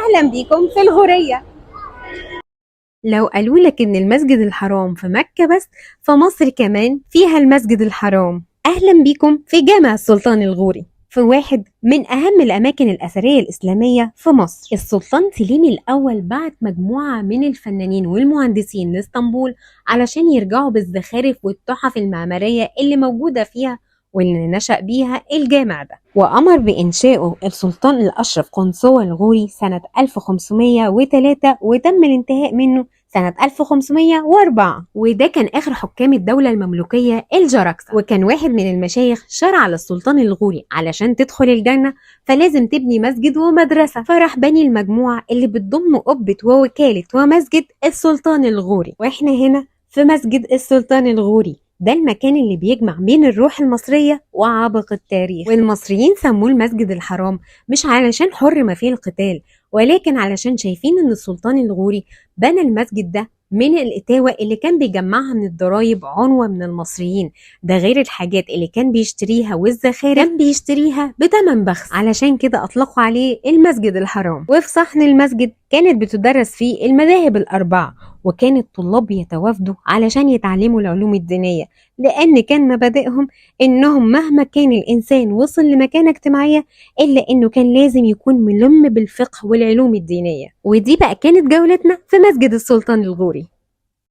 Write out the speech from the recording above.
أهلا بيكم في الغورية. لو قالوا لك إن المسجد الحرام في مكة بس، فمصر كمان فيها المسجد الحرام. أهلا بيكم في جامع السلطان الغوري، في واحد من أهم الأماكن الأثرية الإسلامية في مصر. السلطان سليم الأول بعت مجموعة من الفنانين والمهندسين لإسطنبول علشان يرجعوا بالزخارف والتحف المعمارية اللي موجودة فيها واللي نشأ بيها الجامع ده، وأمر بإنشائه السلطان الأشرف قنصوة الغوري سنة 1503 وتم الانتهاء منه سنة 1504. وده كان آخر حكام الدولة المملوكية الجراكسة، وكان واحد من المشايخ شرع للسلطان الغوري علشان تدخل الجنة فلازم تبني مسجد ومدرسة، فراح بني المجموعة اللي بتضم قبة ووكالة ومسجد السلطان الغوري. واحنا هنا في مسجد السلطان الغوري، ده المكان اللي بيجمع بين الروح المصرية وعبق التاريخ. والمصريين سموه المسجد الحرام مش علشان حرم فيه القتال، ولكن علشان شايفين ان السلطان الغوري بنى المسجد ده من الإتاوة اللي كان بيجمعها من الضرايب عنوة من المصريين، ده غير الحاجات اللي كان بيشتريها والزخارف كان بيشتريها بتمن بخس، علشان كده أطلقوا عليه المسجد الحرام. وفي صحن المسجد كانت بتدرس فيه المذاهب الأربعة، وكان الطلاب يتوافدوا علشان يتعلموا العلوم الدينية، لأن كان مبادئهم إنهم مهما كان الإنسان وصل لمكانة اجتماعية إلا إنه كان لازم يكون ملم بالفقه والعلوم الدينية. ودي بقى كانت جولتنا في مسجد السلطان الغوري.